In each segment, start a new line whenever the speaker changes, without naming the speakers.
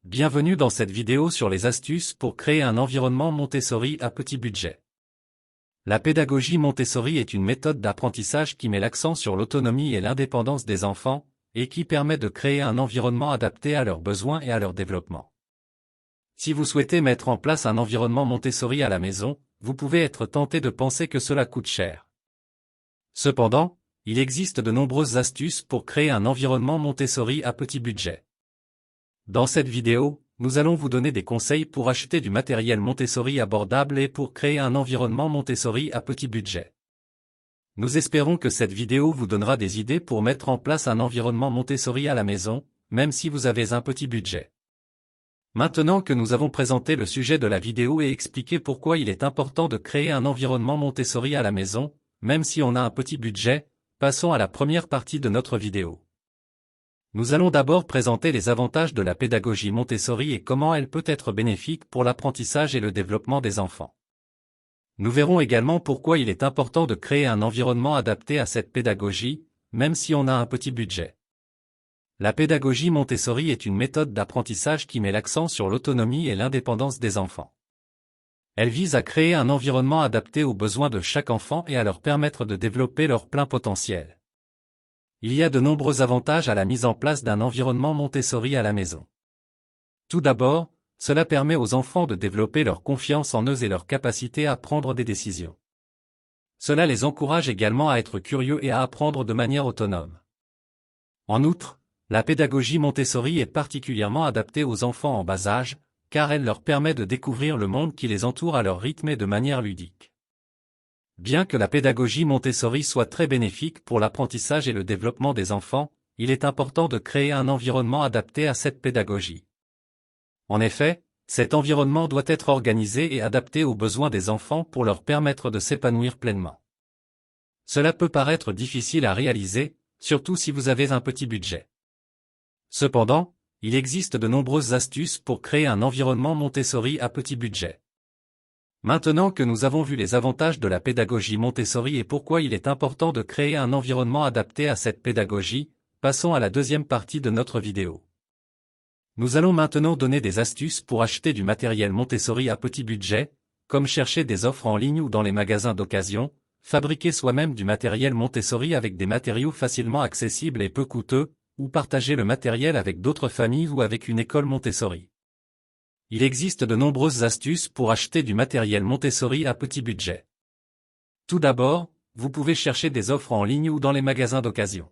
Bienvenue dans cette vidéo sur les astuces pour créer un environnement Montessori à petit budget. La pédagogie Montessori est une méthode d'apprentissage qui met l'accent sur l'autonomie et l'indépendance des enfants, et qui permet de créer un environnement adapté à leurs besoins et à leur développement. Si vous souhaitez mettre en place un environnement Montessori à la maison, vous pouvez être tenté de penser que cela coûte cher. Cependant, il existe de nombreuses astuces pour créer un environnement Montessori à petit budget. Dans cette vidéo, nous allons vous donner des conseils pour acheter du matériel Montessori abordable et pour créer un environnement Montessori à petit budget. Nous espérons que cette vidéo vous donnera des idées pour mettre en place un environnement Montessori à la maison, même si vous avez un petit budget. Maintenant que nous avons présenté le sujet de la vidéo et expliqué pourquoi il est important de créer un environnement Montessori à la maison, même si on a un petit budget, passons à la première partie de notre vidéo. Nous allons d'abord présenter les avantages de la pédagogie Montessori et comment elle peut être bénéfique pour l'apprentissage et le développement des enfants. Nous verrons également pourquoi il est important de créer un environnement adapté à cette pédagogie, même si on a un petit budget. La pédagogie Montessori est une méthode d'apprentissage qui met l'accent sur l'autonomie et l'indépendance des enfants. Elle vise à créer un environnement adapté aux besoins de chaque enfant et à leur permettre de développer leur plein potentiel. Il y a de nombreux avantages à la mise en place d'un environnement Montessori à la maison. Tout d'abord, cela permet aux enfants de développer leur confiance en eux et leur capacité à prendre des décisions. Cela les encourage également à être curieux et à apprendre de manière autonome. En outre, la pédagogie Montessori est particulièrement adaptée aux enfants en bas âge, car elle leur permet de découvrir le monde qui les entoure à leur rythme et de manière ludique. Bien que la pédagogie Montessori soit très bénéfique pour l'apprentissage et le développement des enfants, il est important de créer un environnement adapté à cette pédagogie. En effet, cet environnement doit être organisé et adapté aux besoins des enfants pour leur permettre de s'épanouir pleinement. Cela peut paraître difficile à réaliser, surtout si vous avez un petit budget. Cependant, il existe de nombreuses astuces pour créer un environnement Montessori à petit budget. Maintenant que nous avons vu les avantages de la pédagogie Montessori et pourquoi il est important de créer un environnement adapté à cette pédagogie, passons à la deuxième partie de notre vidéo. Nous allons maintenant donner des astuces pour acheter du matériel Montessori à petit budget, comme chercher des offres en ligne ou dans les magasins d'occasion, fabriquer soi-même du matériel Montessori avec des matériaux facilement accessibles et peu coûteux, ou partager le matériel avec d'autres familles ou avec une école Montessori. Il existe de nombreuses astuces pour acheter du matériel Montessori à petit budget. Tout d'abord, vous pouvez chercher des offres en ligne ou dans les magasins d'occasion.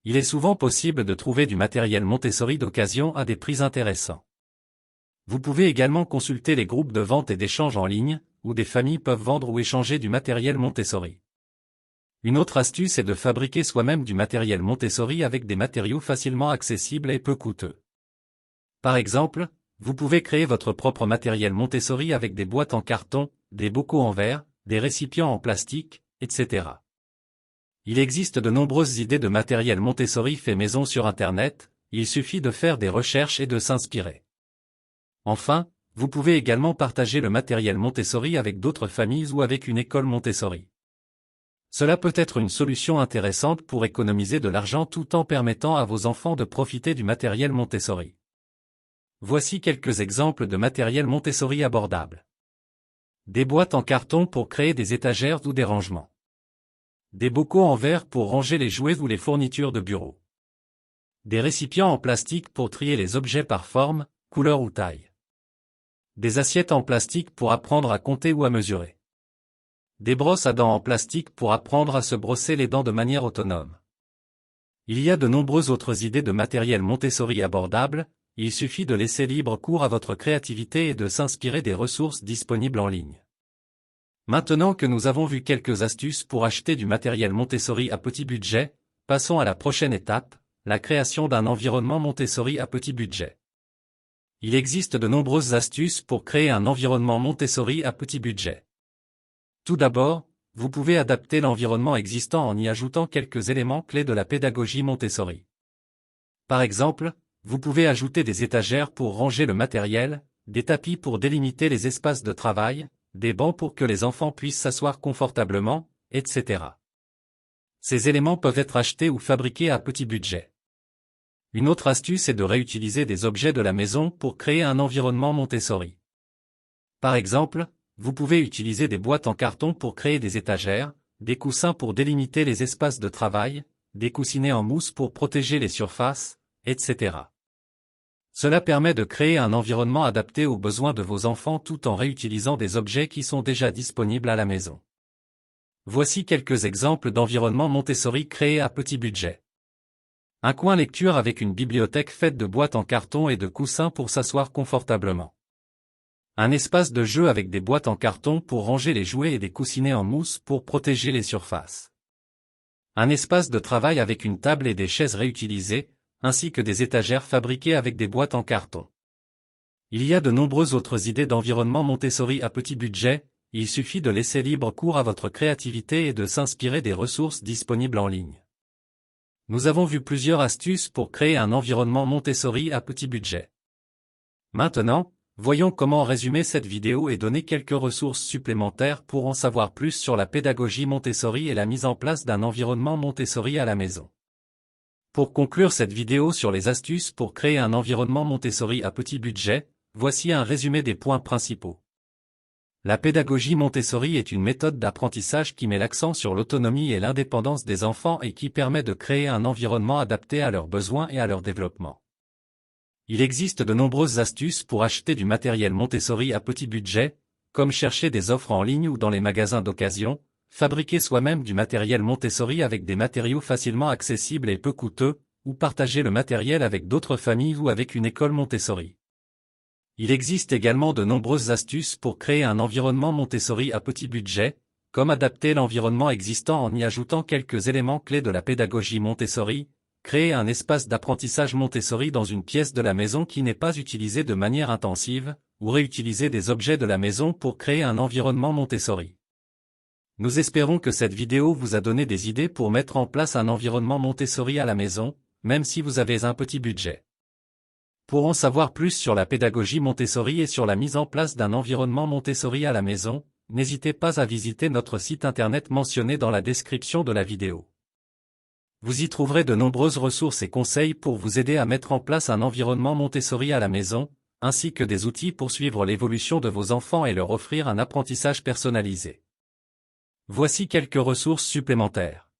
Il est souvent possible de trouver du matériel Montessori d'occasion à des prix intéressants. Vous pouvez également consulter les groupes de vente et d'échange en ligne, où des familles peuvent vendre ou échanger du matériel Montessori. Une autre astuce est de fabriquer soi-même du matériel Montessori avec des matériaux facilement accessibles et peu coûteux. Par exemple, vous pouvez créer votre propre matériel Montessori avec des boîtes en carton, des bocaux en verre, des récipients en plastique, etc. Il existe de nombreuses idées de matériel Montessori fait maison sur Internet, il suffit de faire des recherches et de s'inspirer. Enfin, vous pouvez également partager le matériel Montessori avec d'autres familles ou avec une école Montessori. Cela peut être une solution intéressante pour économiser de l'argent tout en permettant à vos enfants de profiter du matériel Montessori. Voici quelques exemples de matériel Montessori abordable. Des boîtes en carton pour créer des étagères ou des rangements. Des bocaux en verre pour ranger les jouets ou les fournitures de bureau. Des récipients en plastique pour trier les objets par forme, couleur ou taille. Des assiettes en plastique pour apprendre à compter ou à mesurer. Des brosses à dents en plastique pour apprendre à se brosser les dents de manière autonome. Il y a de nombreuses autres idées de matériel Montessori abordable. Il suffit de laisser libre cours à votre créativité et de s'inspirer des ressources disponibles en ligne. Maintenant que nous avons vu quelques astuces pour acheter du matériel Montessori à petit budget, passons à la prochaine étape, la création d'un environnement Montessori à petit budget. Il existe de nombreuses astuces pour créer un environnement Montessori à petit budget. Tout d'abord, vous pouvez adapter l'environnement existant en y ajoutant quelques éléments clés de la pédagogie Montessori. Par exemple, vous pouvez ajouter des étagères pour ranger le matériel, des tapis pour délimiter les espaces de travail, des bancs pour que les enfants puissent s'asseoir confortablement, etc. Ces éléments peuvent être achetés ou fabriqués à petit budget. Une autre astuce est de réutiliser des objets de la maison pour créer un environnement Montessori. Par exemple, vous pouvez utiliser des boîtes en carton pour créer des étagères, des coussins pour délimiter les espaces de travail, des coussinets en mousse pour protéger les surfaces, etc. Cela permet de créer un environnement adapté aux besoins de vos enfants tout en réutilisant des objets qui sont déjà disponibles à la maison. Voici quelques exemples d'environnements Montessori créés à petit budget. Un coin lecture avec une bibliothèque faite de boîtes en carton et de coussins pour s'asseoir confortablement. Un espace de jeu avec des boîtes en carton pour ranger les jouets et des coussinets en mousse pour protéger les surfaces. Un espace de travail avec une table et des chaises réutilisées, ainsi que des étagères fabriquées avec des boîtes en carton. Il y a de nombreuses autres idées d'environnement Montessori à petit budget, il suffit de laisser libre cours à votre créativité et de s'inspirer des ressources disponibles en ligne. Nous avons vu plusieurs astuces pour créer un environnement Montessori à petit budget. Maintenant, voyons comment résumer cette vidéo et donner quelques ressources supplémentaires pour en savoir plus sur la pédagogie Montessori et la mise en place d'un environnement Montessori à la maison. Pour conclure cette vidéo sur les astuces pour créer un environnement Montessori à petit budget, voici un résumé des points principaux. La pédagogie Montessori est une méthode d'apprentissage qui met l'accent sur l'autonomie et l'indépendance des enfants et qui permet de créer un environnement adapté à leurs besoins et à leur développement. Il existe de nombreuses astuces pour acheter du matériel Montessori à petit budget, comme chercher des offres en ligne ou dans les magasins d'occasion, fabriquer soi-même du matériel Montessori avec des matériaux facilement accessibles et peu coûteux, ou partager le matériel avec d'autres familles ou avec une école Montessori. Il existe également de nombreuses astuces pour créer un environnement Montessori à petit budget, comme adapter l'environnement existant en y ajoutant quelques éléments clés de la pédagogie Montessori, créer un espace d'apprentissage Montessori dans une pièce de la maison qui n'est pas utilisée de manière intensive, ou réutiliser des objets de la maison pour créer un environnement Montessori. Nous espérons que cette vidéo vous a donné des idées pour mettre en place un environnement Montessori à la maison, même si vous avez un petit budget. Pour en savoir plus sur la pédagogie Montessori et sur la mise en place d'un environnement Montessori à la maison, n'hésitez pas à visiter notre site internet mentionné dans la description de la vidéo. Vous y trouverez de nombreuses ressources et conseils pour vous aider à mettre en place un environnement Montessori à la maison, ainsi que des outils pour suivre l'évolution de vos enfants et leur offrir un apprentissage personnalisé. Voici quelques ressources supplémentaires.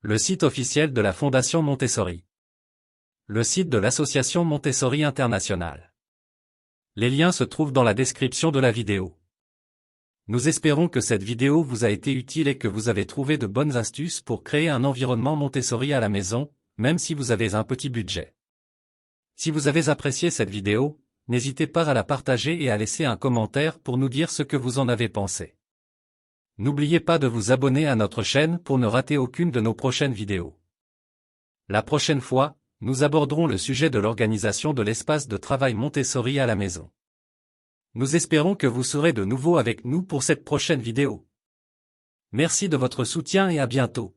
Le site officiel de la Fondation Montessori. Le site de l'Association Montessori Internationale. Les liens se trouvent dans la description de la vidéo. Nous espérons que cette vidéo vous a été utile et que vous avez trouvé de bonnes astuces pour créer un environnement Montessori à la maison, même si vous avez un petit budget. Si vous avez apprécié cette vidéo, n'hésitez pas à la partager et à laisser un commentaire pour nous dire ce que vous en avez pensé. N'oubliez pas de vous abonner à notre chaîne pour ne rater aucune de nos prochaines vidéos. La prochaine fois, nous aborderons le sujet de l'organisation de l'espace de travail Montessori à la maison. Nous espérons que vous serez de nouveau avec nous pour cette prochaine vidéo. Merci de votre soutien et à bientôt.